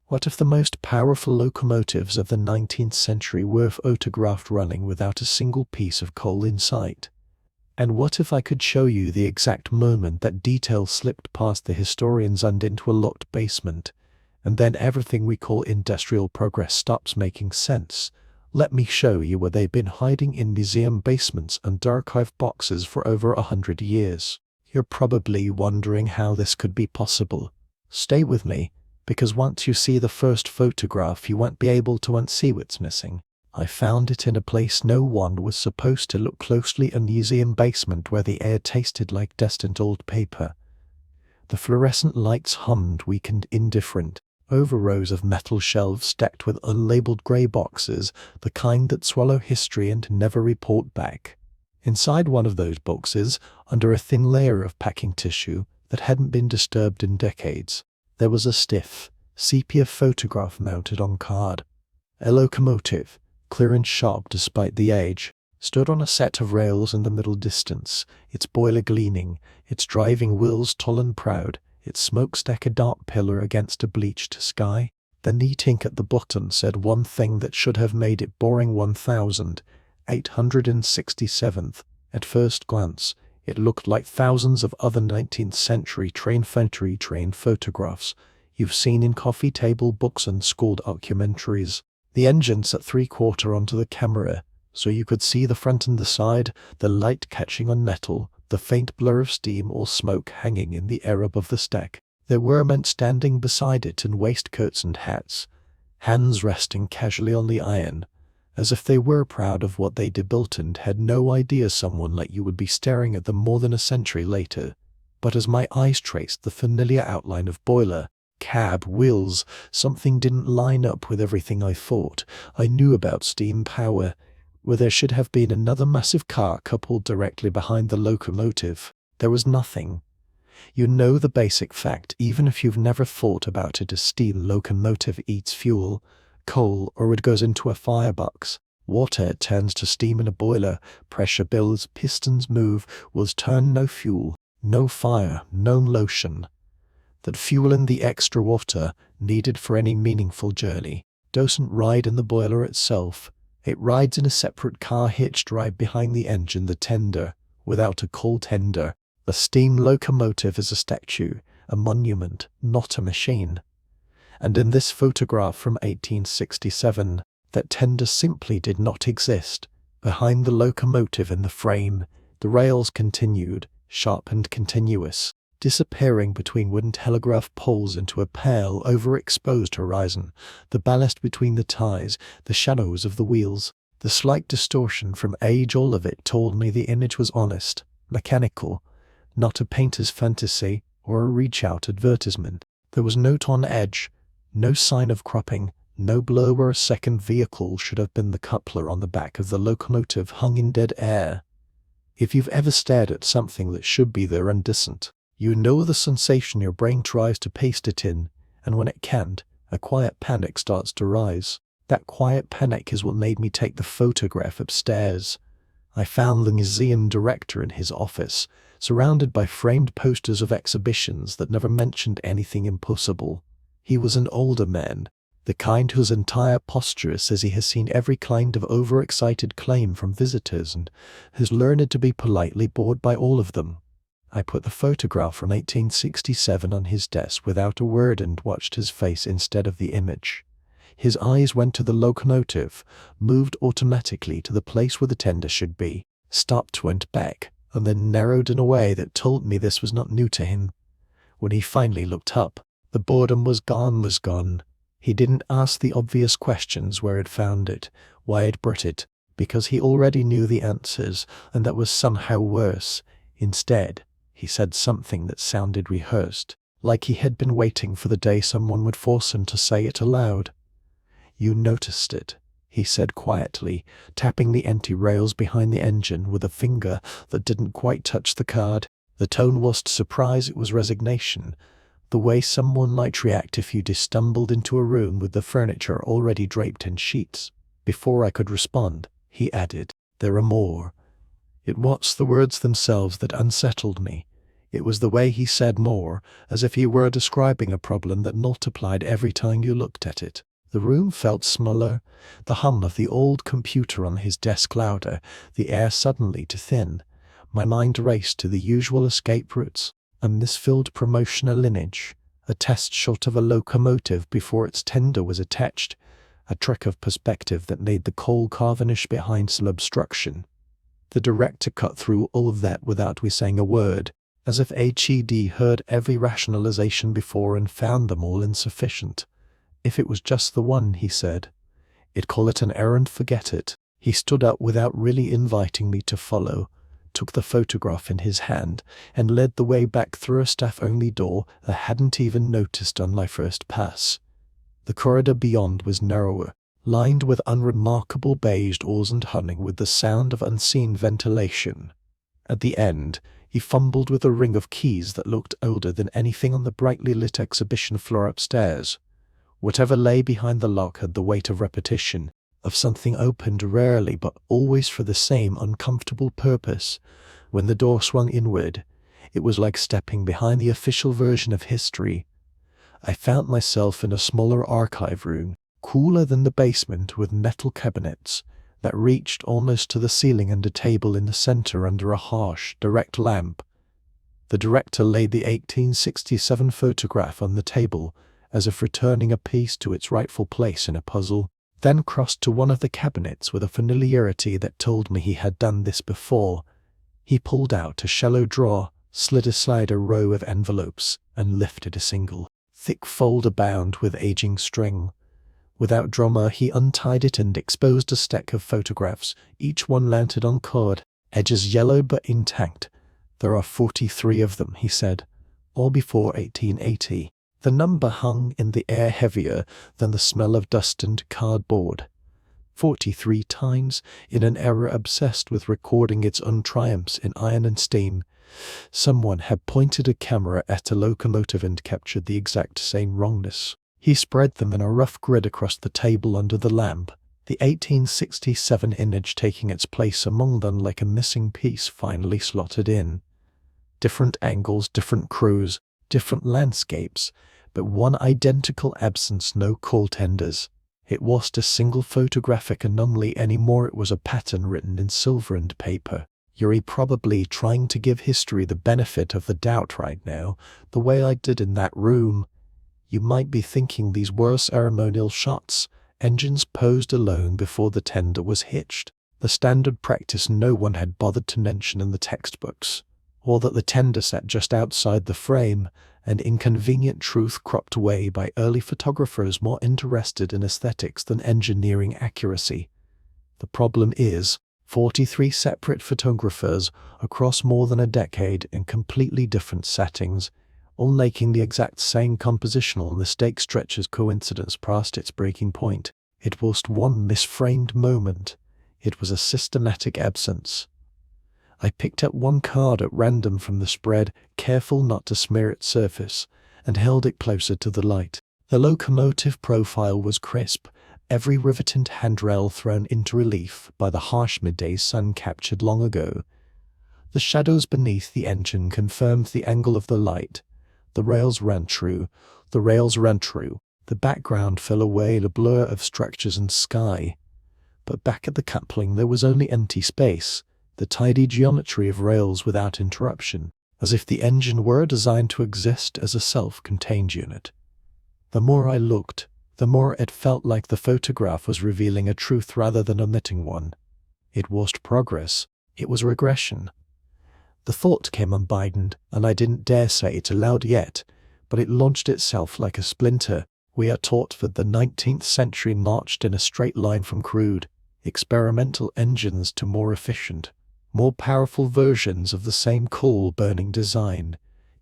What if the most powerful locomotives of the 19th century were photographed running without a single piece of coal in sight? And what if I could show you the exact moment that detail slipped past the historians and into a locked basement, and then everything we call industrial progress stops making sense? Let me show you where they've been hiding in museum basements and archive boxes for over 100 years. You're probably wondering how this could be possible. Stay with me, because once you see the first photograph you won't be able to unsee what's missing. I found it in a place no one was supposed to look closely, a museum basement where the air tasted like distant old paper. The fluorescent lights hummed weak and indifferent over rows of metal shelves stacked with unlabeled grey boxes, the kind that swallow history and never report back. Inside one of those boxes, under a thin layer of packing tissue that hadn't been disturbed in decades, there was a stiff, sepia photograph mounted on card. A locomotive, clear and sharp despite the age, stood on a set of rails in the middle distance, its boiler gleaming, its driving wheels tall and proud, its smokestack a dark pillar against a bleached sky. The neat ink at the bottom said one thing that should have made it boring: 1867th. At first glance, it looked like thousands of other 19th century train photographs you've seen in coffee table books and school documentaries. The engine sat 3/4 onto the camera, so you could see the front and the side, the light catching on metal, the faint blur of steam or smoke hanging in the air above the stack. There were men standing beside it in waistcoats and hats, hands resting casually on the iron, as if they were proud of what they'd built and had no idea someone like you would be staring at them more than a century later. But as my eyes traced the familiar outline of boiler, cab, wheels, something didn't line up with everything I thought I knew about steam power, where there should have been another massive car coupled directly behind the locomotive. There was nothing. You know the basic fact, even if you've never thought about it. A steam locomotive eats fuel, coal, or it goes into a firebox. Water turns to steam in a boiler, pressure builds, pistons move, wheels turn. No fuel, no fire, no motion. That fuel and the extra water needed for any meaningful journey doesn't ride in the boiler itself. It rides in a separate car hitched right behind the engine, the tender, without a coal tender. The steam locomotive is a statue, a monument, not a machine. And in this photograph from 1867, that tender simply did not exist. Behind the locomotive in the frame, the rails continued, sharp and continuous, disappearing between wooden telegraph poles into a pale, overexposed horizon, the ballast between the ties, the shadows of the wheels, the slight distortion from age. All of it told me the image was honest, mechanical, not a painter's fantasy or a reach-out advertisement. There was no on edge, no sign of cropping, no blow where a second vehicle should have been. The coupler on the back of the locomotive hung in dead air. If you've ever stared at something that should be there and isn't, you know the sensation. Your brain tries to paste it in, and when it can't, a quiet panic starts to rise. That quiet panic is what made me take the photograph upstairs. I found the museum director in his office, surrounded by framed posters of exhibitions that never mentioned anything impossible. He was an older man, the kind whose entire posture says he has seen every kind of overexcited claim from visitors and has learned to be politely bored by all of them. I put the photograph from 1867 on his desk without a word and watched his face instead of the image. His eyes went to the locomotive, moved automatically to the place where the tender should be, stopped, went back, and then narrowed in a way that told me this was not new to him. When he finally looked up, the boredom was gone. He didn't ask the obvious questions: where he'd found it, why he'd brought it, because he already knew the answers, and that was somehow worse. Instead, he said something that sounded rehearsed, like he had been waiting for the day someone would force him to say it aloud. "You noticed it," he said quietly, tapping the empty rails behind the engine with a finger that didn't quite touch the card. The tone wasn't surprise, it was resignation. The way someone might react if you just stumbled into a room with the furniture already draped in sheets. Before I could respond, he added, "There are more." It was the words themselves that unsettled me. It was the way he said more, as if he were describing a problem that multiplied every time you looked at it. The room felt smaller, the hum of the old computer on his desk louder, the air suddenly too thin. My mind raced to the usual escape routes. A misfilled promotional lineage, a test shot of a locomotive before its tender was attached, a trick of perspective that made the coal carvanish behind some obstruction. The director cut through all of that without we saying a word, as if HED heard every rationalization before and found them all insufficient. If it was just the one, he said, "I'd call it an error and forget it." He stood up without really inviting me to follow, took the photograph in his hand, and led the way back through a staff-only door I hadn't even noticed on my first pass. The corridor beyond was narrower, lined with unremarkable beige doors and humming with the sound of unseen ventilation. At the end, he fumbled with a ring of keys that looked older than anything on the brightly lit exhibition floor upstairs. Whatever lay behind the lock had the weight of repetition, of something opened rarely but always for the same uncomfortable purpose. When the door swung inward, it was like stepping behind the official version of history. I found myself in a smaller archive room, cooler than the basement, with metal cabinets that reached almost to the ceiling and a table in the center under a harsh, direct lamp. The director laid the 1867 photograph on the table, as if returning a piece to its rightful place in a puzzle, then crossed to one of the cabinets with a familiarity that told me he had done this before. He pulled out a shallow drawer, slid aside a row of envelopes, and lifted a single, thick folder bound with aging string. Without drama, he untied it and exposed a stack of photographs, each one mounted on cord, edges yellow but intact. "There are 43 of them," he said, "all before 1880. The number hung in the air heavier than the smell of dust and cardboard. 43 times, in an era obsessed with recording its own triumphs in iron and steam, someone had pointed a camera at a locomotive and captured the exact same wrongness." He spread them in a rough grid across the table under the lamp, the 1867 image taking its place among them like a missing piece finally slotted in. Different angles, different crews, different landscapes, but one identical absence, no call tenders. It wasn't a single photographic anomaly anymore, it was a pattern written in silver and paper. You're probably trying to give history the benefit of the doubt right now, the way I did in that room. You might be thinking these were ceremonial shots, engines posed alone before the tender was hitched, the standard practice no one had bothered to mention in the textbooks, or that the tender sat just outside the frame, an inconvenient truth cropped away by early photographers more interested in aesthetics than engineering accuracy. The problem is, 43 separate photographers across more than a decade in completely different settings, all making the exact same compositional mistake stretches coincidence past its breaking point. It wasn't one misframed moment. It was a systematic absence. I picked up one card at random from the spread, careful not to smear its surface, and held it closer to the light. The locomotive profile was crisp, every riveted handrail thrown into relief by the harsh midday sun captured long ago. The shadows beneath the engine confirmed the angle of the light. The rails ran true. The background fell away, a blur of structures and sky. But back at the coupling there was only empty space, the tidy geometry of rails without interruption, as if the engine were designed to exist as a self-contained unit. The more I looked, the more it felt like the photograph was revealing a truth rather than omitting one. It wasn't progress, it was regression. The thought came unbidden, and I didn't dare say it aloud yet, but it launched itself like a splinter. We are taught that the 19th century marched in a straight line from crude, experimental engines to more efficient, more powerful versions of the same coal-burning design,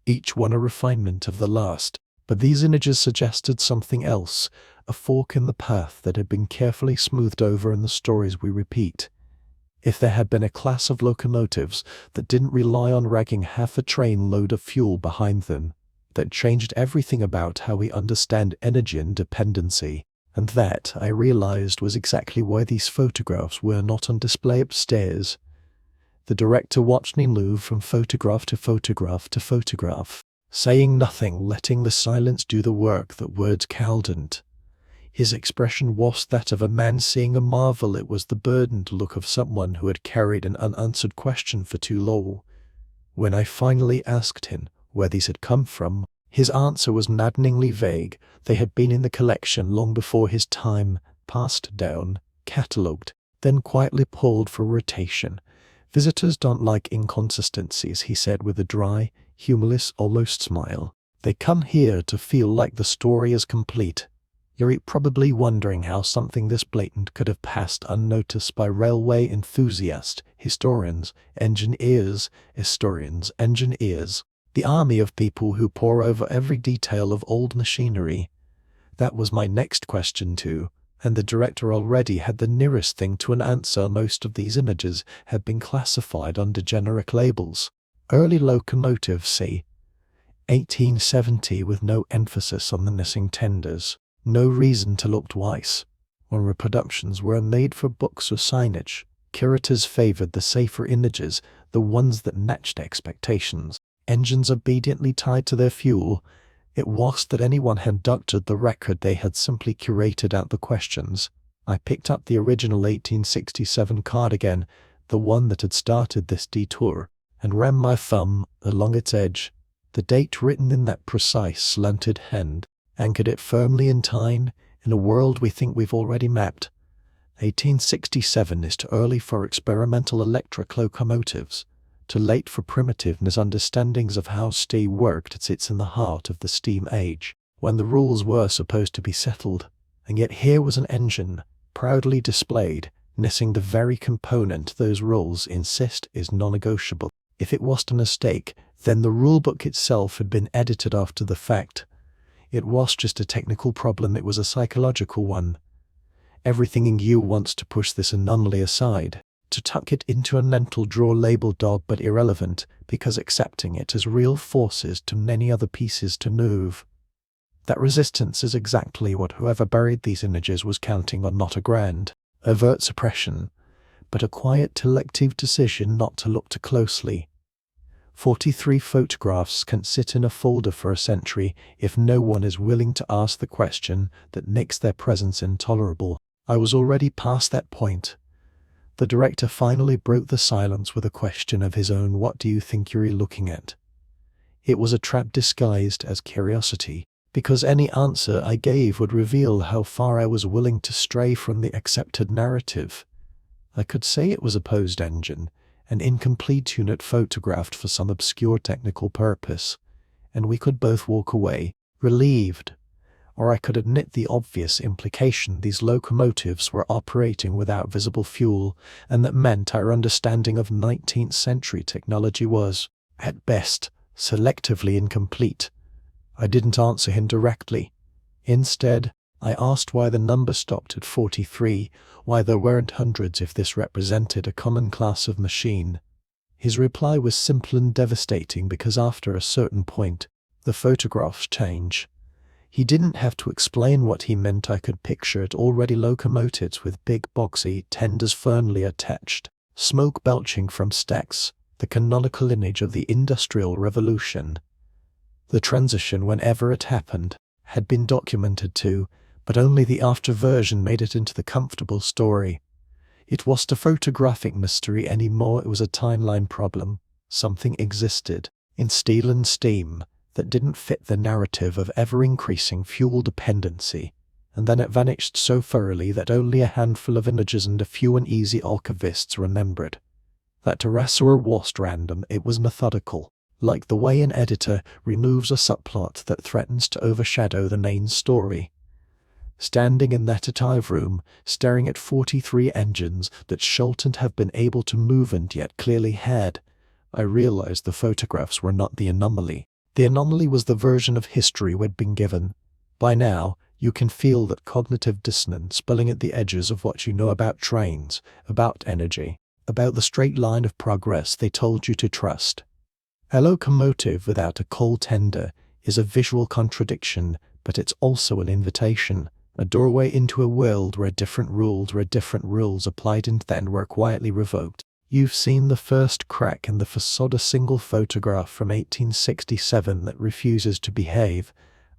each one a refinement of the last. But these images suggested something else, a fork in the path that had been carefully smoothed over in the stories we repeat. If there had been a class of locomotives that didn't rely on ragging half a train load of fuel behind them, that changed everything about how we understand energy and dependency, and that, I realized, was exactly why these photographs were not on display upstairs. The director watched me move from photograph to photograph to photograph, saying nothing, letting the silence do the work that words couldn't. His expression was that of a man seeing a marvel. It was the burdened look of someone who had carried an unanswered question for too long. When I finally asked him where these had come from, his answer was maddeningly vague. They had been in the collection long before his time, passed down, catalogued, then quietly pulled for rotation. Visitors don't like inconsistencies, he said with a dry, humorless, almost smile. They come here to feel like the story is complete. You're probably wondering how something this blatant could have passed unnoticed by railway enthusiasts, historians, engineers, the army of people who pore over every detail of old machinery. That was my next question too, and the director already had the nearest thing to an answer. Most of these images had been classified under generic labels. Early locomotives, say 1870, with no emphasis on the missing tenders. No reason to look twice. When reproductions were made for books or signage, curators favored the safer images, the ones that matched expectations. Engines obediently tied to their fuel. It was that anyone had doctored the record. They had simply curated out the questions. I picked up the original 1867 card again, the one that had started this detour, and ran my thumb along its edge. The date written in that precise slanted hand anchored it firmly in time, in a world we think we've already mapped. 1867 is too early for experimental electric locomotives, too late for primitive misunderstandings of how steam worked. It sits in the heart of the steam age, when the rules were supposed to be settled, and yet here was an engine, proudly displayed, missing the very component those rules insist is non-negotiable. If it was a mistake, then the rulebook itself had been edited after the fact. It was just a technical problem, it was a psychological one. Everything in you wants to push this anomaly aside, to tuck it into a mental drawer labeled odd but irrelevant, because accepting it as real forces too many other pieces to move. That resistance is exactly what whoever buried these images was counting on, not a grand, overt suppression, but a quiet, selective decision not to look too closely. 43 photographs can sit in a folder for a century if no one is willing to ask the question that makes their presence intolerable. I was already past that point. The director finally broke the silence with a question of his own. What do you think you're looking at? It was a trap disguised as curiosity, because any answer I gave would reveal how far I was willing to stray from the accepted narrative. I could say it was a posed engine, an incomplete unit photographed for some obscure technical purpose, and we could both walk away, relieved. Or I could admit the obvious implication: these locomotives were operating without visible fuel, and that meant our understanding of 19th century technology was, at best, selectively incomplete. I didn't answer him directly. Instead, I asked why the number stopped at 43, why there weren't hundreds if this represented a common class of machine. His reply was simple and devastating, because after a certain point, the photographs change. He didn't have to explain what he meant. I could picture it already: locomotives with big boxy tenders firmly attached, smoke belching from stacks, the canonical image of the Industrial Revolution. The transition, whenever it happened, had been documented too, but only the after version made it into the comfortable story. It wasn't a photographic mystery anymore, it was a timeline problem. Something existed, in steel and steam, that didn't fit the narrative of ever-increasing fuel dependency, and then it vanished so thoroughly that only a handful of images and a few uneasy archivists remembered. That erasure wasn't random, it was methodical, like the way an editor removes a subplot that threatens to overshadow the main story. Standing in that archive room, staring at 43 engines that shouldn't have been able to move and yet clearly had, I realized the photographs were not the anomaly. The anomaly was the version of history we'd been given. By now, you can feel that cognitive dissonance spilling at the edges of what you know about trains, about energy, about the straight line of progress they told you to trust. A locomotive without a coal tender is a visual contradiction, but it's also an invitation, a doorway into a world where different rules applied and then were quietly revoked. You've seen the first crack in the facade, a single photograph from 1867 that refuses to behave,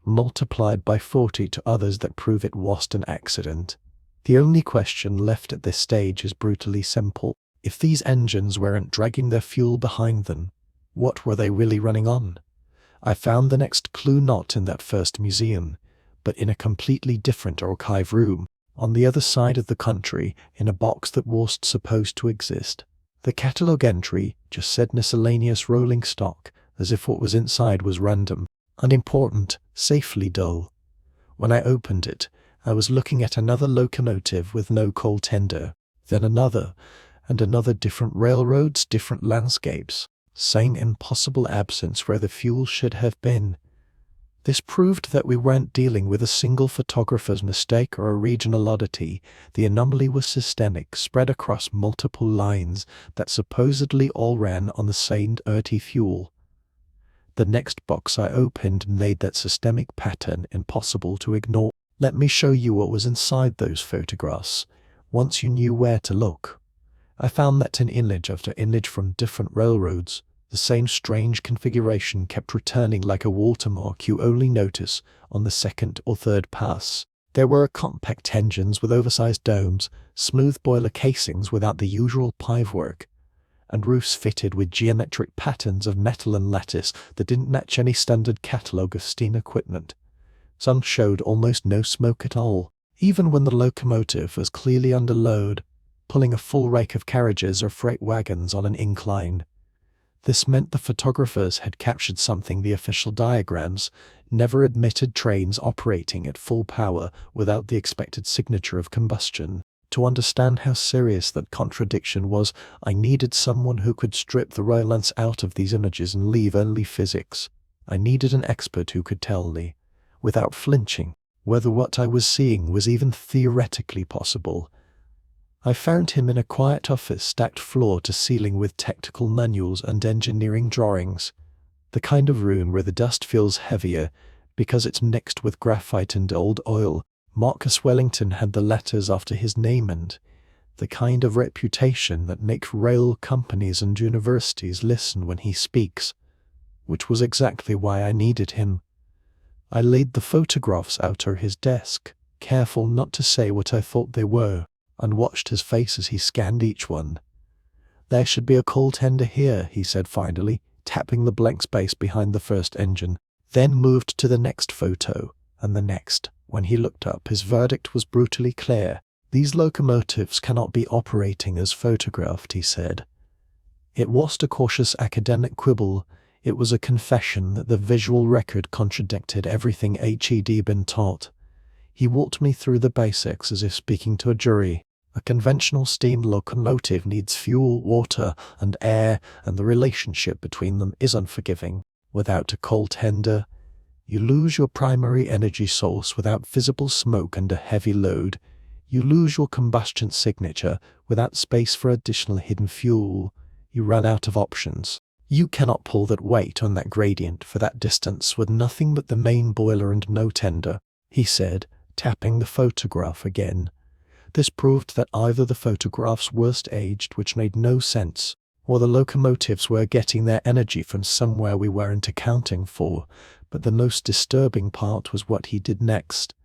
multiplied by 40 to others that prove it was an accident. The only question left at this stage is brutally simple. If these engines weren't dragging their fuel behind them, what were they really running on? I found the next clue not in that first museum, but in a completely different archive room, on the other side of the country, in a box that wasn't supposed to exist. The catalogue entry just said miscellaneous rolling stock, as if what was inside was random, unimportant, safely dull. When I opened it, I was looking at another locomotive with no coal tender, then another, and another, different railroads, different landscapes, same impossible absence where the fuel should have been. This proved that we weren't dealing with a single photographer's mistake or a regional oddity. The anomaly was systemic, spread across multiple lines that supposedly all ran on the same dirty fuel. The next box I opened made that systemic pattern impossible to ignore. Let me show you what was inside those photographs, once you knew where to look. I found that in image after image from different railroads, the same strange configuration kept returning like a watermark you only notice on the second or third pass. There were compact engines with oversized domes, smooth boiler casings without the usual pipework, and roofs fitted with geometric patterns of metal and lattice that didn't match any standard catalogue of steam equipment. Some showed almost no smoke at all, even when the locomotive was clearly under load, pulling a full rake of carriages or freight wagons on an incline. This meant the photographers had captured something the official diagrams never admitted: trains operating at full power without the expected signature of combustion. To understand how serious that contradiction was, I needed someone who could strip the romance out of these images and leave only physics. I needed an expert who could tell me, without flinching, whether what I was seeing was even theoretically possible. I found him in a quiet office stacked floor to ceiling with technical manuals and engineering drawings, the kind of room where the dust feels heavier because it's mixed with graphite and old oil. Marcus Wellington had the letters after his name, and the kind of reputation that makes rail companies and universities listen when he speaks, which was exactly why I needed him. I laid the photographs out on his desk, careful not to say what I thought they were, and watched his face as he scanned each one. "There should be a coal tender here," he said finally, tapping the blank space behind the first engine, then moved to the next photo, and the next. When he looked up, his verdict was brutally clear. "These locomotives cannot be operating as photographed," he said. It wasn't a cautious academic quibble, it was a confession that the visual record contradicted everything he'd been taught. He walked me through the basics as if speaking to a jury. A conventional steam locomotive needs fuel, water, and air, and the relationship between them is unforgiving. Without a coal tender, you lose your primary energy source. Without visible smoke and a heavy load, you lose your combustion signature. Without space for additional hidden fuel, you run out of options. You cannot pull that weight on that gradient for that distance with nothing but the main boiler and no tender," he said, tapping the photograph again. This proved that either the photographs were aged, which made no sense, or the locomotives were getting their energy from somewhere we weren't accounting for. But the most disturbing part was what he did next.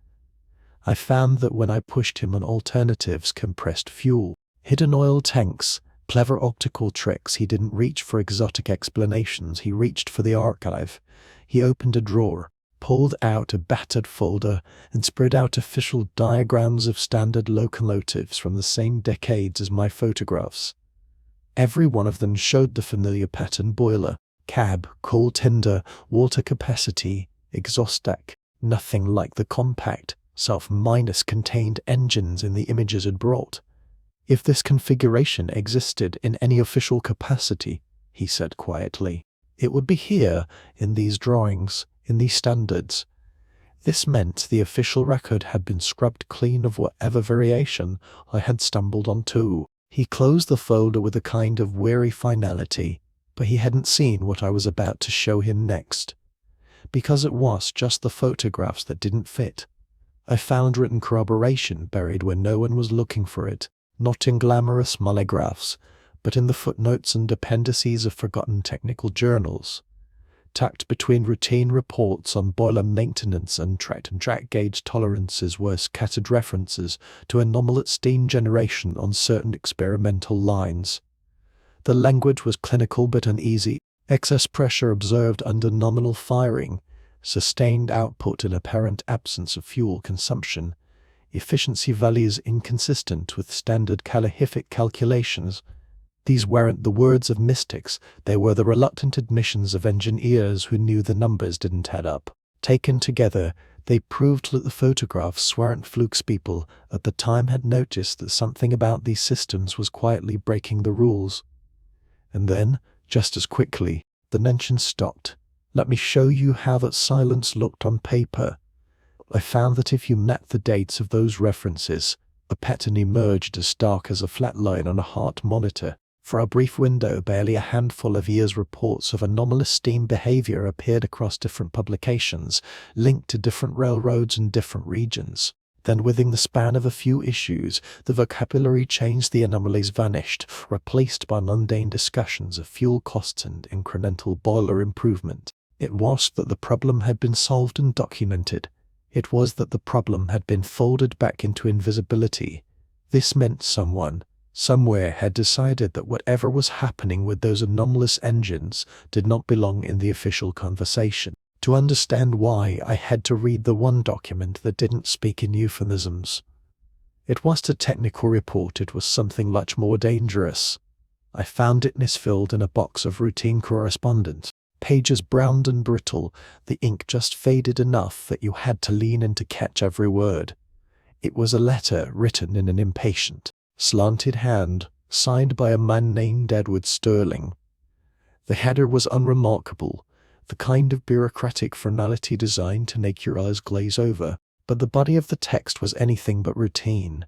I found that when I pushed him on alternatives, compressed fuel, hidden oil tanks, clever optical tricks, he didn't reach for exotic explanations, he reached for the archive. He opened a drawer, pulled out a battered folder, and spread out official diagrams of standard locomotives from the same decades as my photographs. Every one of them showed the familiar pattern: boiler, cab, coal tender, water capacity, exhaust stack. Nothing like the compact, self-contained engines in the images it brought. "If this configuration existed in any official capacity," he said quietly, "it would be here, in these drawings, in these standards." This meant the official record had been scrubbed clean of whatever variation I had stumbled onto. He closed the folder with a kind of weary finality, but he hadn't seen what I was about to show him next. Because it was just the photographs that didn't fit. I found written corroboration buried where no one was looking for it, not in glamorous monographs, but in the footnotes and dependencies of forgotten technical journals. Tucked between routine reports on boiler maintenance and track gauge tolerances were scattered references to anomalous steam generation on certain experimental lines. The language was clinical but uneasy. Excess pressure observed under nominal firing, sustained output in apparent absence of fuel consumption, efficiency values inconsistent with standard calorific calculations. These weren't the words of mystics, they were the reluctant admissions of engineers who knew the numbers didn't add up. Taken together, they proved that the photographs weren't flukes. People at the time had noticed that something about these systems was quietly breaking the rules. And then, just as quickly, the mention stopped. Let me show you how that silence looked on paper. I found that if you mapped the dates of those references, a pattern emerged as stark as a flat line on a heart monitor. For a brief window, barely a handful of years, reports of anomalous steam behavior appeared across different publications, linked to different railroads in different regions. Then within the span of a few issues, the vocabulary changed, the anomalies vanished, replaced by mundane discussions of fuel costs and incremental boiler improvement. It was that the problem had been solved and documented. It was that the problem had been folded back into invisibility. This meant someone, somewhere, had decided that whatever was happening with those anomalous engines did not belong in the official conversation. To understand why, I had to read the one document that didn't speak in euphemisms. It wasn't a technical report, it was something much more dangerous. I found it misfilled in a box of routine correspondence. Pages browned and brittle, the ink just faded enough that you had to lean in to catch every word. It was a letter written in an impatient, slanted hand, signed by a man named Edward Sterling. The header was unremarkable, the kind of bureaucratic formality designed to make your eyes glaze over, but the body of the text was anything but routine.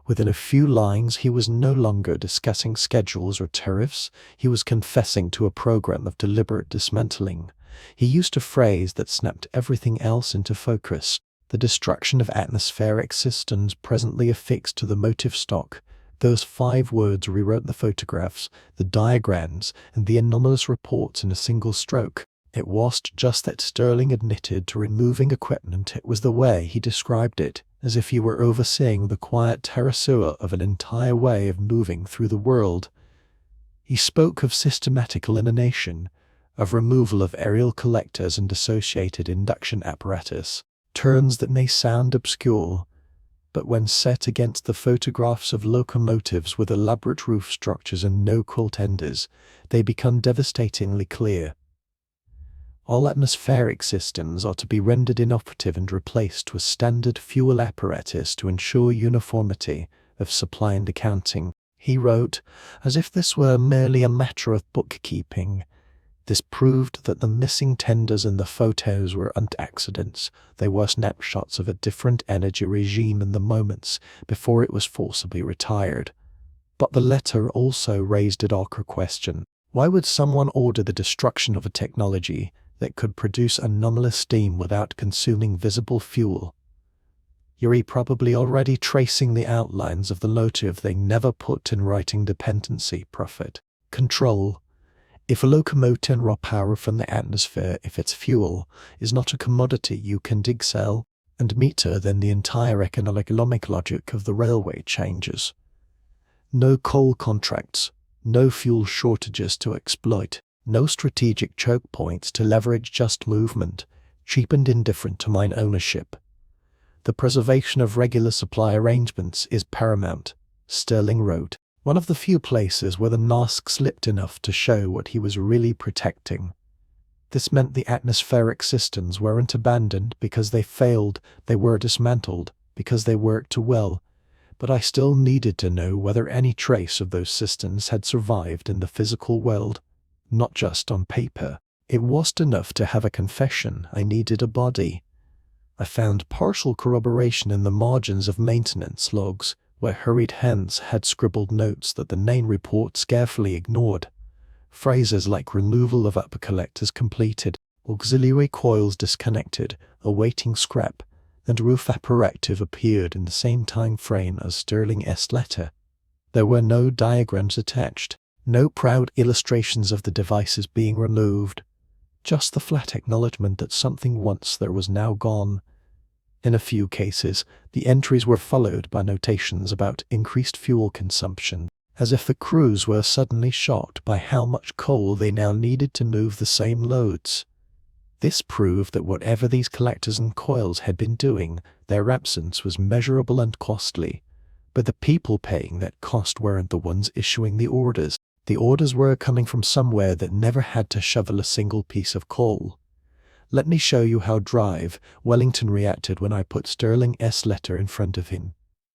Within a few lines, he was no longer discussing schedules or tariffs, he was confessing to a program of deliberate dismantling. He used a phrase that snapped everything else into focus: the destruction of atmospheric systems presently affixed to the motive stock. Those 5 words rewrote the photographs, the diagrams, and the anomalous reports in a single stroke. It wasn't just that Sterling admitted to removing equipment, it was the way he described it, as if he were overseeing the quiet terrasure of an entire way of moving through the world. He spoke of systematic elimination, of removal of aerial collectors and associated induction apparatus, terms that may sound obscure, but when set against the photographs of locomotives with elaborate roof structures and no-coal tenders, they become devastatingly clear. All atmospheric systems are to be rendered inoperative and replaced with standard fuel apparatus to ensure uniformity of supply and accounting, he wrote, as if this were merely a matter of bookkeeping. This proved that the missing tenders in the photos weren't accidents, they were snapshots of a different energy regime in the moments before it was forcibly retired. But the letter also raised a darker question. Why would someone order the destruction of a technology that could produce anomalous steam without consuming visible fuel? You're probably already tracing the outlines of the motive they never put in writing: dependency, profit, control. If a locomotive raw power from the atmosphere, if its fuel is not a commodity you can dig, sell, and meter, then the entire economic logic of the railway changes. No coal contracts, no fuel shortages to exploit, no strategic choke points to leverage just movement, cheap and indifferent to mine ownership. The preservation of regular supply arrangements is paramount, Sterling wrote. One of the few places where the mask slipped enough to show what he was really protecting. This meant the atmospheric systems weren't abandoned because they failed, they were dismantled because they worked too well. But I still needed to know whether any trace of those systems had survived in the physical world, not just on paper. It wasn't enough to have a confession, I needed a body. I found partial corroboration in the margins of maintenance logs, where hurried hands had scribbled notes that the main report carefully ignored. Phrases like removal of upper collectors completed, auxiliary coils disconnected, awaiting scrap, and roof apparatus appeared in the same time frame as Sterling's letter. There were no diagrams attached, no proud illustrations of the devices being removed, just the flat acknowledgement that something once there was now gone. In a few cases, the entries were followed by notations about increased fuel consumption, as if the crews were suddenly shocked by how much coal they now needed to move the same loads. This proved that whatever these collectors and coils had been doing, their absence was measurable and costly. But the people paying that cost weren't the ones issuing the orders. The orders were coming from somewhere that never had to shovel a single piece of coal. Let me show you how Drive Wellington reacted when I put Sterling-S letter in front of him.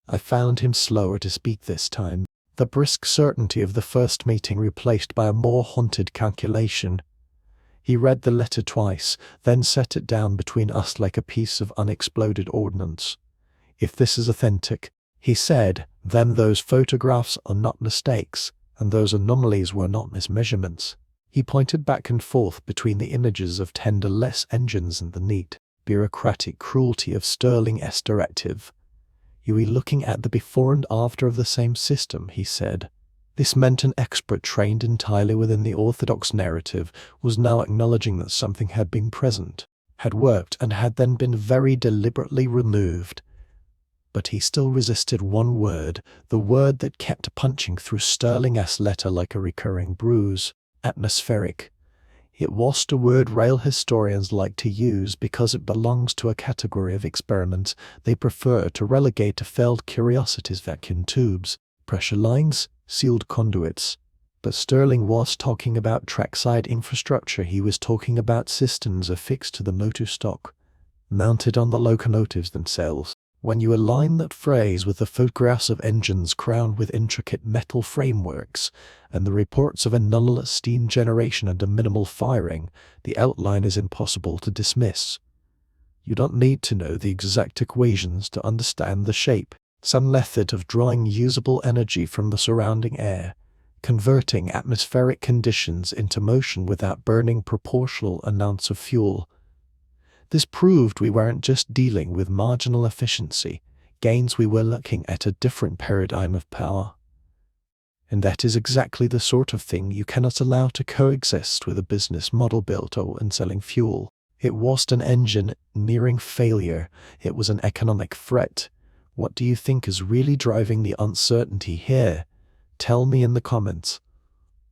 I found him slower to speak this time, the brisk certainty of the first meeting replaced by a more haunted calculation. He read the letter twice, then set it down between us like a piece of unexploded ordnance. "If this is authentic," he said, "then those photographs are not mistakes, and those anomalies were not mismeasurements." He pointed back and forth between the images of tenderless engines and the neat, bureaucratic cruelty of Sterling-S directive. "You were looking at the before and after of the same system," he said. This meant an expert trained entirely within the orthodox narrative was now acknowledging that something had been present, had worked, and had then been very deliberately removed. But he still resisted one word, the word that kept punching through Sterling-S letter like a recurring bruise: atmospheric. It was a word rail historians like to use because it belongs to a category of experiments they prefer to relegate to failed curiosities, vacuum tubes, pressure lines, sealed conduits. But Sterling was talking about trackside infrastructure. He was talking about systems affixed to the motor stock, mounted on the locomotives themselves. When you align that phrase with the photographs of engines crowned with intricate metal frameworks and the reports of anomalous steam generation and a minimal firing, the outline is impossible to dismiss. You don't need to know the exact equations to understand the shape. Some method of drawing usable energy from the surrounding air, converting atmospheric conditions into motion without burning proportional amounts of fuel. This proved we weren't just dealing with marginal efficiency gains, we were looking at a different paradigm of power. And that is exactly the sort of thing you cannot allow to coexist with a business model built on selling fuel. It wasn't an engine nearing failure, it was an economic threat. What do you think is really driving the uncertainty here? Tell me in the comments.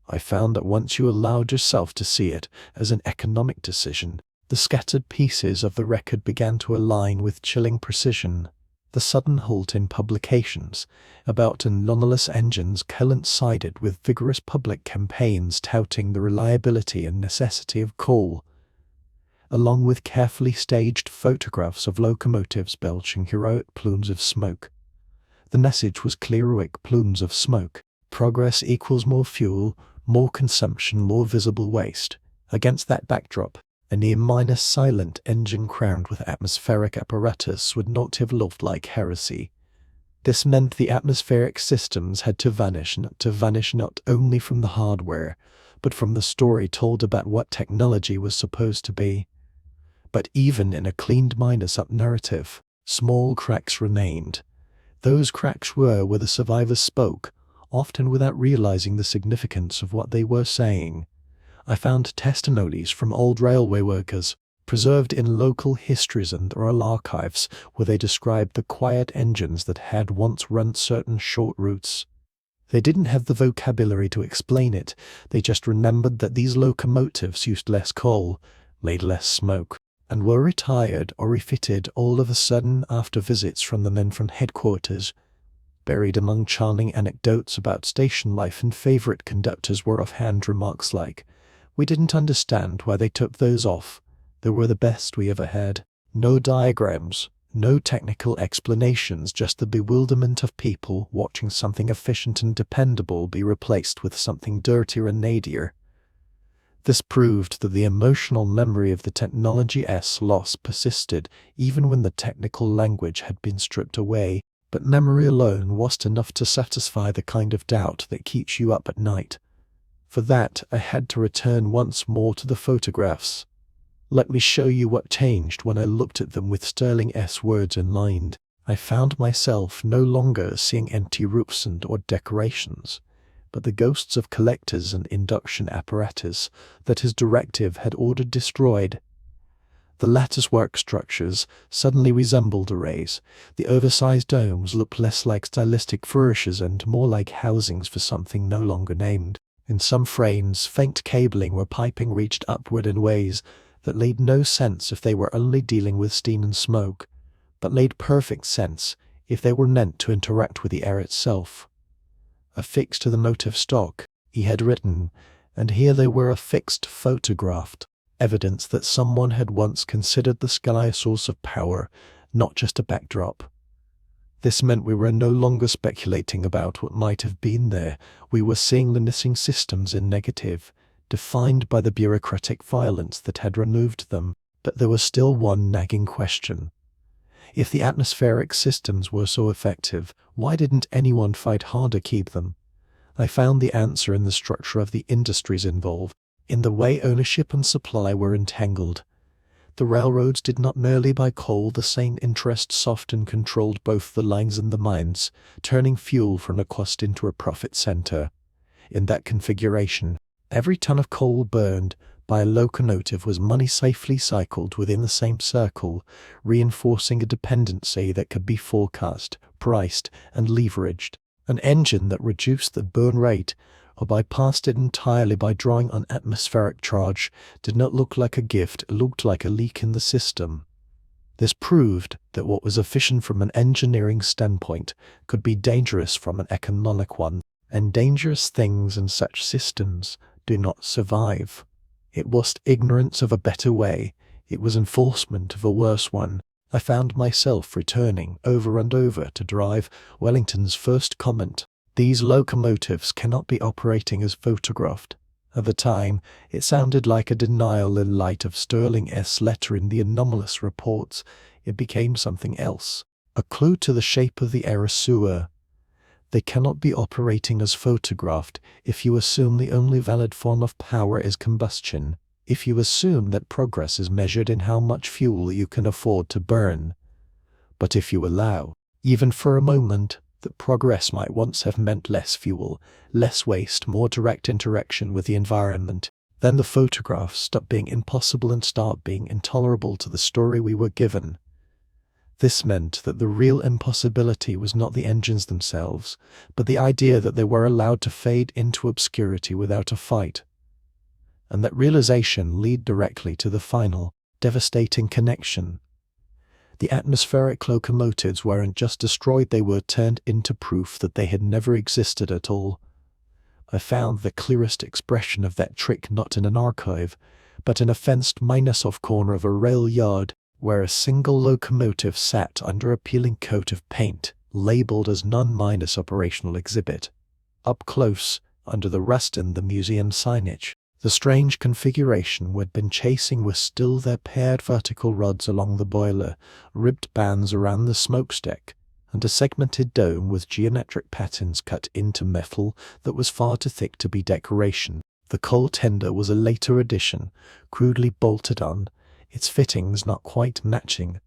I found that once you allowed yourself to see it as an economic decision, the scattered pieces of the record began to align with chilling precision. The sudden halt in publications about anomalous engines coincided with vigorous public campaigns touting the reliability and necessity of coal, along with carefully staged photographs of locomotives belching heroic plumes of smoke. The message was clear: heroic plumes of smoke. Progress equals more fuel, more consumption, more visible waste. Against that backdrop, a near-minus silent engine crowned with atmospheric apparatus would not have looked like heresy. This meant the atmospheric systems had to vanish not only from the hardware, but from the story told about what technology was supposed to be. But even in a cleaned minus-up narrative, small cracks remained. Those cracks were where the survivors spoke, often without realizing the significance of what they were saying. I found testimonies from old railway workers, preserved in local histories and oral archives, where they described the quiet engines that had once run certain short routes. They didn't have the vocabulary to explain it, they just remembered that these locomotives used less coal, made less smoke, and were retired or refitted all of a sudden after visits from the men from headquarters. Buried among charming anecdotes about station life and favorite conductors were offhand remarks like, "We didn't understand why they took those off. They were the best we ever had." No diagrams, no technical explanations, just the bewilderment of people watching something efficient and dependable be replaced with something dirtier and nadier. This proved that the emotional memory of the technology-S loss persisted even when the technical language had been stripped away, but memory alone wasn't enough to satisfy the kind of doubt that keeps you up at night. For that, I had to return once more to the photographs. Let me show you what changed when I looked at them with Sterling-S words in mind. I found myself no longer seeing empty roofs or decorations, but the ghosts of collectors and induction apparatus that his directive had ordered destroyed. The lattice-work structures suddenly resembled arrays. The oversized domes looked less like stylistic flourishes and more like housings for something no longer named. In some frames, faint cabling or piping reached upward in ways that made no sense if they were only dealing with steam and smoke, but made perfect sense if they were meant to interact with the air itself. Affixed to the motive stock, he had written, and here they were affixed, photographed, evidence that someone had once considered the sky a source of power, not just a backdrop. This meant we were no longer speculating about what might have been there. We were seeing the missing systems in negative, defined by the bureaucratic violence that had removed them. But there was still one nagging question. If the atmospheric systems were so effective, why didn't anyone fight hard to keep them? I found the answer in the structure of the industries involved, in the way ownership and supply were entangled. The railroads did not merely buy coal, the same interest soft and controlled both the lines and the mines, turning fuel from a cost into a profit center. In that configuration, every ton of coal burned by a locomotive was money safely cycled within the same circle, reinforcing a dependency that could be forecast, priced, and leveraged. An engine that reduced the burn rate or bypassed it entirely by drawing on atmospheric charge did not look like a gift, it looked like a leak in the system. This proved that what was efficient from an engineering standpoint could be dangerous from an economic one, and dangerous things in such systems do not survive. It wasn't ignorance of a better way, it was enforcement of a worse one. I found myself returning over and over to drive Wellington's first comment. These locomotives cannot be operating as photographed. At the time, it sounded like a denial in light of Sterling's letter in the anomalous reports. It became something else, a clue to the shape of the erasure. They cannot be operating as photographed if you assume the only valid form of power is combustion, if you assume that progress is measured in how much fuel you can afford to burn. But if you allow, even for a moment, that progress might once have meant less fuel, less waste, more direct interaction with the environment, then the photographs stop being impossible and start being intolerable to the story we were given. This meant that the real impossibility was not the engines themselves, but the idea that they were allowed to fade into obscurity without a fight. And that realization led directly to the final, devastating connection. The atmospheric locomotives weren't just destroyed, they were turned into proof that they had never existed at all. I found the clearest expression of that trick not in an archive, but in a fenced minus-off corner of a rail yard, where a single locomotive sat under a peeling coat of paint, labeled as non-minus operational exhibit. Up close, under the rust in the museum signage, the strange configuration we had been chasing was still there, paired vertical rods along the boiler, ribbed bands around the smokestack, and a segmented dome with geometric patterns cut into metal that was far too thick to be decoration. The coal tender was a later addition, crudely bolted on, its fittings not quite matching,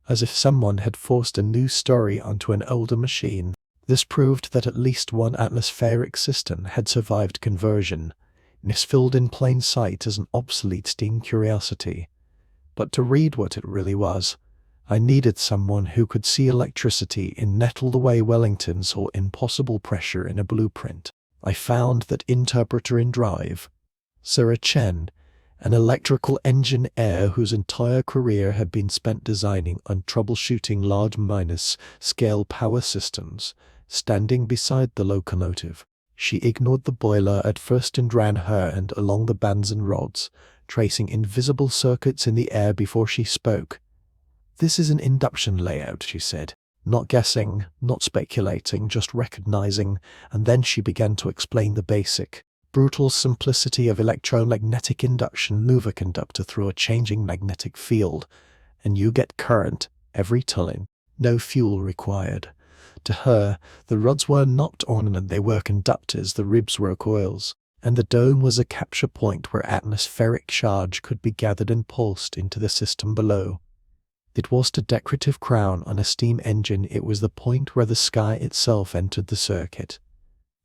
as if someone had forced a new story onto an older machine. This proved that at least one atmospheric system had survived conversion, and is filled in plain sight as an obsolete steam curiosity. But to read what it really was, I needed someone who could see electricity in metal the way Wellington saw impossible pressure in a blueprint. I found that interpreter in drive, Sarah Chen, an electrical engineer whose entire career had been spent designing and troubleshooting large minus-scale power systems, standing beside the locomotive. She ignored the boiler at first and ran her hand along the bands and rods, tracing invisible circuits in the air before she spoke. "This is an induction layout," she said, not guessing, not speculating, just recognizing, and then she began to explain the basic, brutal simplicity of electromagnetic induction. Move a conductor through a changing magnetic field, and you get current every time. No fuel required. To her, the rods were not ornament, they were conductors, the ribs were coils, and the dome was a capture point where atmospheric charge could be gathered and pulsed into the system below. It was the decorative crown on a steam engine. It was the point where the sky itself entered the circuit.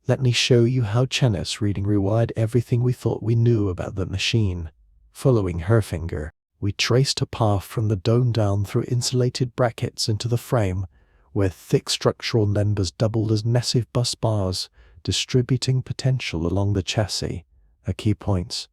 Let me show you how Chenna's reading rewired everything we thought we knew about the machine. Following her finger, we traced a path from the dome down through insulated brackets into the frame, where thick structural members doubled as massive bus bars, distributing potential along the chassis. At key points,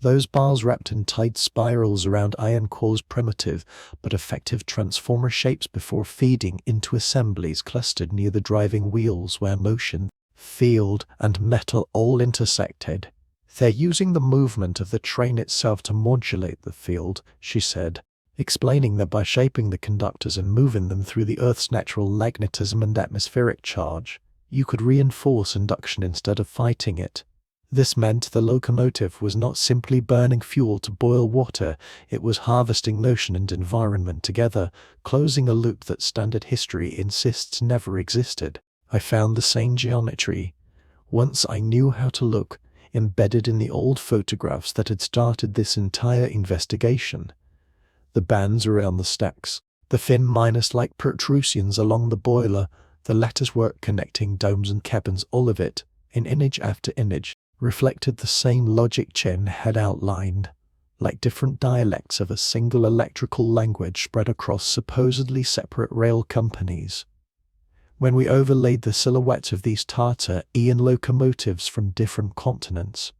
those bars wrapped in tight spirals around iron cores primitive but effective transformer shapes before feeding into assemblies clustered near the driving wheels where motion, field, and metal all intersected. They're using the movement of the train itself to modulate the field, she said, explaining that by shaping the conductors and moving them through the Earth's natural magnetism and atmospheric charge, you could reinforce induction instead of fighting it. This meant the locomotive was not simply burning fuel to boil water, it was harvesting motion and environment together, closing a loop that standard history insists never existed. I found the same geometry, once I knew how to look, embedded in the old photographs that had started this entire investigation. The bands around the stacks, the thin minus-like protrusions along the boiler, the latticework connecting domes and cabins, all of it, in image after image, reflected the same logic Chen had outlined, like different dialects of a single electrical language spread across supposedly separate rail companies. When we overlaid the silhouettes of these Tartarian locomotives from different continents,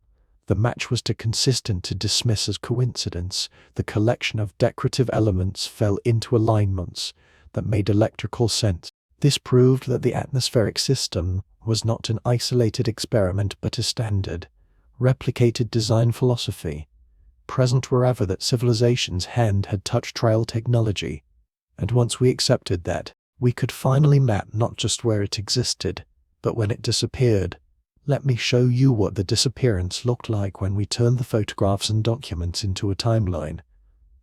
the match was too consistent to dismiss as coincidence. The collection of decorative elements fell into alignments that made electrical sense. This proved that the atmospheric system was not an isolated experiment but a standard, replicated design philosophy, present wherever that civilization's hand had touched rail technology. And once we accepted that, we could finally map not just where it existed, but when it disappeared. Let me show you what the disappearance looked like when we turned the photographs and documents into a timeline.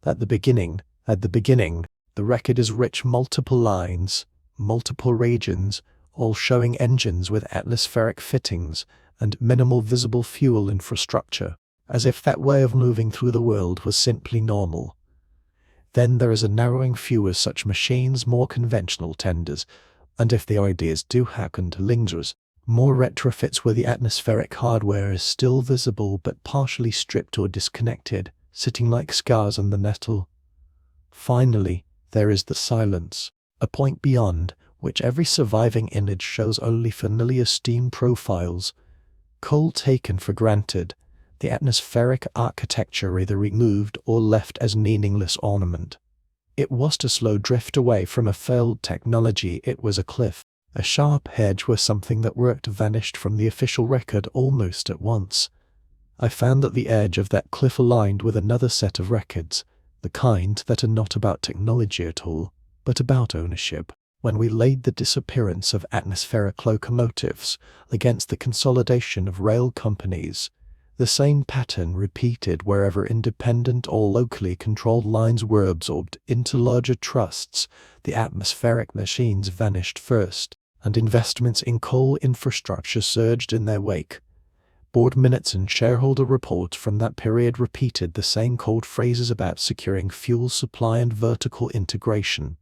At the beginning, the record is rich, multiple lines, multiple regions, all showing engines with atmospheric fittings and minimal visible fuel infrastructure, as if that way of moving through the world was simply normal. Then there is a narrowing, fewer such machines, more conventional tenders, and if the ideas do happen to lingers, more retrofits where the atmospheric hardware is still visible but partially stripped or disconnected, sitting like scars on the metal. Finally, there is the silence, a point beyond which every surviving image shows only familiar steam profiles, coal taken for granted, the atmospheric architecture either removed or left as meaningless ornament. It was a slow drift away from a failed technology. It was a cliff, a sharp edge where something that worked vanished from the official record almost at once. I found that the edge of that cliff aligned with another set of records, the kind that are not about technology at all, but about ownership. When we laid the disappearance of atmospheric locomotives against the consolidation of rail companies, the same pattern repeated wherever independent or locally controlled lines were absorbed into larger trusts. The atmospheric machines vanished first, and investments in coal infrastructure surged in their wake. Board minutes and shareholder reports from that period repeated the same cold phrases about securing fuel supply and vertical integration.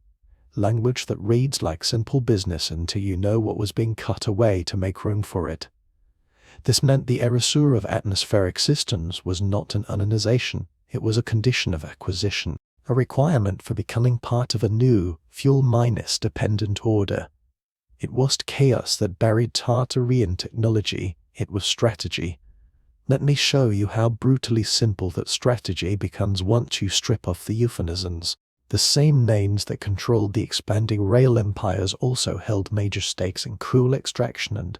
Language that reads like simple business until you know what was being cut away to make room for it. This meant the erasure of atmospheric systems was not an unionization, it was a condition of acquisition, a requirement for becoming part of a new, fuel-minus dependent order. It wasn't chaos that buried Tartarian technology, it was strategy. Let me show you how brutally simple that strategy becomes once you strip off the euphemisms. The same names that controlled the expanding rail empires also held major stakes in coal extraction and,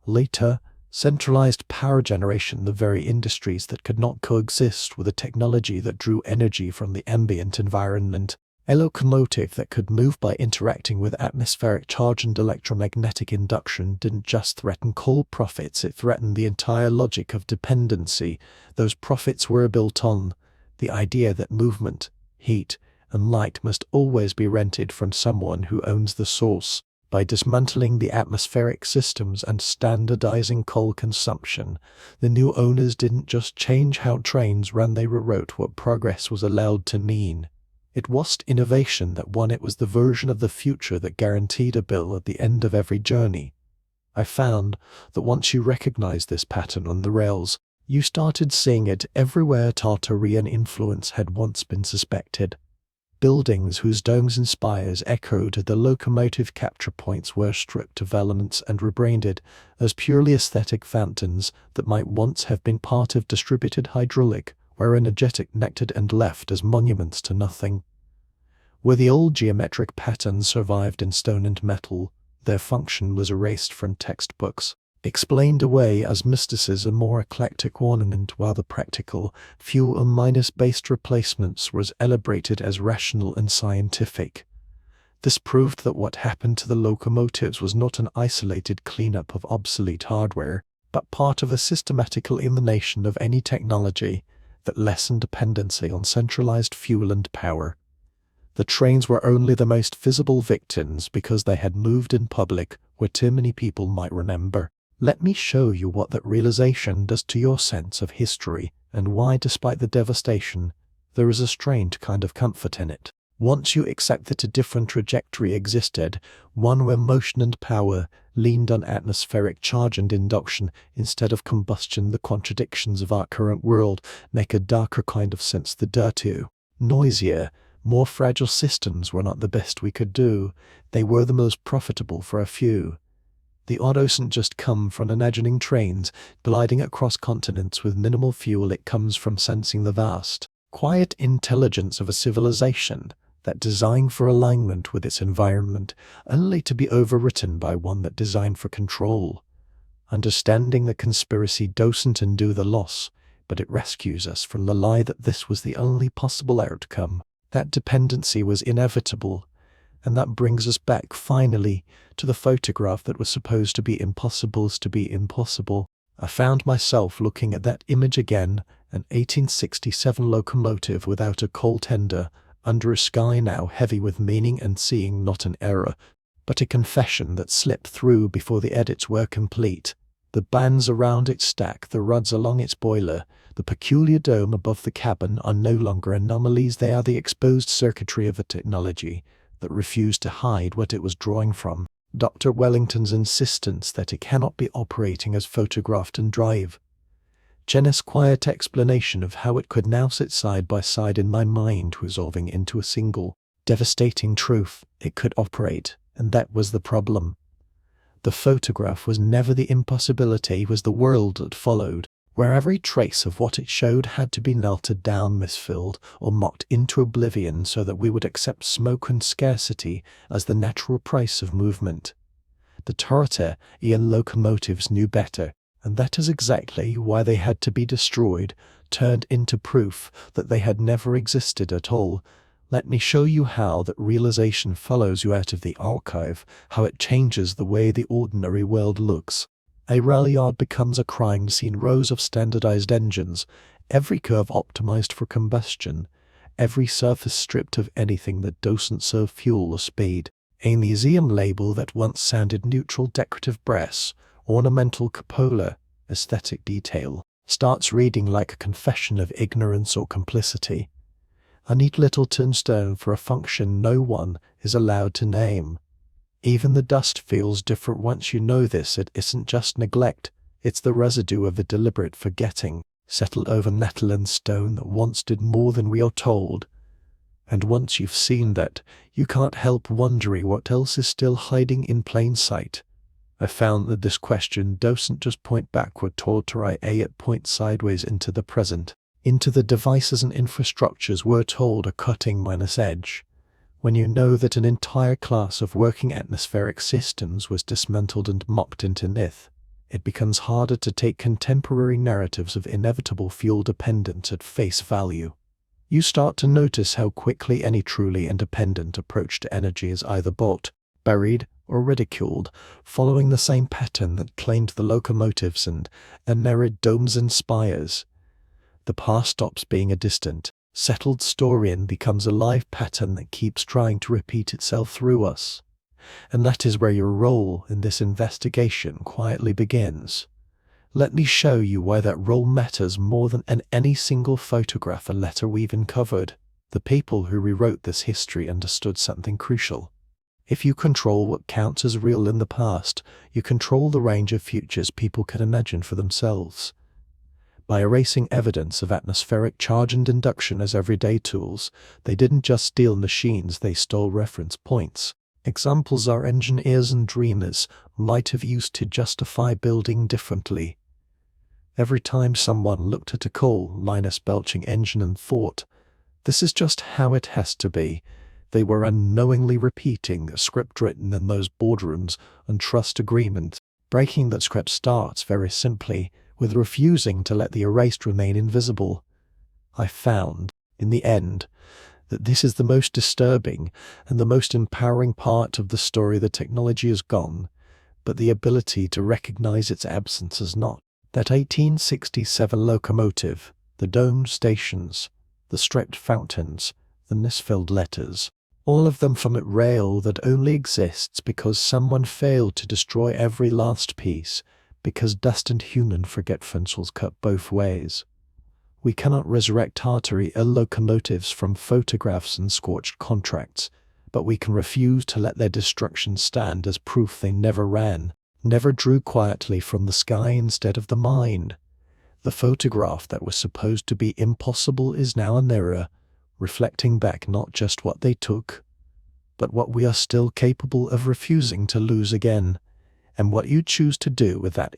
later, centralized power generation, the very industries that could not coexist with a technology that drew energy from the ambient environment. A locomotive that could move by interacting with atmospheric charge and electromagnetic induction didn't just threaten coal profits, it threatened the entire logic of dependency. Those profits were built on the idea that movement, heat, and light must always be rented from someone who owns the source. By dismantling the atmospheric systems and standardizing coal consumption, the new owners didn't just change how trains ran, they rewrote what progress was allowed to mean. It wasn't innovation that won, it was the version of the future that guaranteed a bill at the end of every journey. I found that once you recognized this pattern on the rails, you started seeing it everywhere Tartarian influence had once been suspected. Buildings whose domes and spires echoed the locomotive capture points were stripped of elements and rebranded as purely aesthetic fountains that might once have been part of distributed hydraulic, were energetic, connected and left as monuments to nothing. Where the old geometric patterns survived in stone and metal, their function was erased from textbooks, explained away as mysticism or eclectic ornament, while the practical, fuel-based replacements was celebrated as rational and scientific. This proved that what happened to the locomotives was not an isolated cleanup of obsolete hardware, but part of a systematical elimination of any technology that lessened dependency on centralized fuel and power. The trains were only the most visible victims because they had moved in public where too many people might remember. Let me show you what that realization does to your sense of history and why, despite the devastation, there is a strange kind of comfort in it. Once you accept that a different trajectory existed, one where motion and power leaned on atmospheric charge and induction instead of combustion, the contradictions of our current world make a darker kind of sense. The dirtier, noisier, more fragile systems were not the best we could do, they were the most profitable for a few. The odd doesn't just come from imagining trains gliding across continents with minimal fuel, it comes from sensing the vast, quiet intelligence of a civilization that designed for alignment with its environment, only to be overwritten by one that designed for control. Understanding the conspiracy doesn't undo the loss, but it rescues us from the lie that this was the only possible outcome, that dependency was inevitable. And that brings us back, finally, to the photograph that was supposed to be impossible to be impossible. I found myself looking at that image again, an 1867 locomotive without a coal tender, under a sky now heavy with meaning, and seeing not an error, but a confession that slipped through before the edits were complete. The bands around its stack, the rods along its boiler, the peculiar dome above the cabin are no longer anomalies, they are the exposed circuitry of a technology that refused to hide what it was drawing from. Dr. Wellington's insistence that it cannot be operating as photographed and drive. Jenna's quiet explanation of how it could now sit side by side in my mind, resolving into a single, devastating truth: it could operate, and that was the problem. The photograph was never the impossibility, it was the world that followed, where every trace of what it showed had to be melted down, misfilled, or mocked into oblivion so that we would accept smoke and scarcity as the natural price of movement. The Tartarian locomotives knew better, and that is exactly why they had to be destroyed, turned into proof that they had never existed at all. Let me show you how that realization follows you out of the archive, how it changes the way the ordinary world looks. A rail yard becomes a crime scene, rows of standardized engines, every curve optimized for combustion, every surface stripped of anything that doesn't serve fuel or speed. A museum label that once sounded neutral, decorative brass, ornamental cupola, aesthetic detail, starts reading like a confession of ignorance or complicity. A neat little tombstone for a function no one is allowed to name. Even the dust feels different once you know this. It isn't just neglect, it's the residue of a deliberate forgetting, settled over metal and stone that once did more than we are told. And once you've seen that, you can't help wondering what else is still hiding in plain sight. I found that this question doesn't just point backward toward Tartarian, it points sideways into the present, into the devices and infrastructures we're told are cutting minus edge. When you know that an entire class of working atmospheric systems was dismantled and mocked into myth, it becomes harder to take contemporary narratives of inevitable fuel dependence at face value. You start to notice how quickly any truly independent approach to energy is either bought, buried, or ridiculed, following the same pattern that claimed the locomotives and mirrored domes and spires. The past stops being a distant, settled story and becomes a live pattern that keeps trying to repeat itself through us. And that is where your role in this investigation quietly begins. Let me show you why that role matters more than any single photograph or letter we've uncovered. The people who rewrote this history understood something crucial. If you control what counts as real in the past, you control the range of futures people can imagine for themselves. By erasing evidence of atmospheric charge and induction as everyday tools, they didn't just steal machines, they stole reference points. Examples are engineers and dreamers might have used to justify building differently. Every time someone looked at a coal-belching engine and thought, "This is just how it has to be," they were unknowingly repeating a script written in those boardrooms and trust agreements. Breaking that script starts very simply with refusing to let the erased remain invisible. I found, in the end, that this is the most disturbing and the most empowering part of the story. The technology is gone, but the ability to recognize its absence is not. That 1867 locomotive, the domed stations, the stripped fountains, the misfilled letters, all of them from a rail that only exists because someone failed to destroy every last piece, because dust and human forgetfulness cut both ways. We cannot resurrect Tartarian locomotives from photographs and scorched contracts, but we can refuse to let their destruction stand as proof they never ran, never drew quietly from the sky instead of the mind. The photograph that was supposed to be impossible is now a mirror, reflecting back not just what they took, but what we are still capable of refusing to lose again, and what you choose to do with that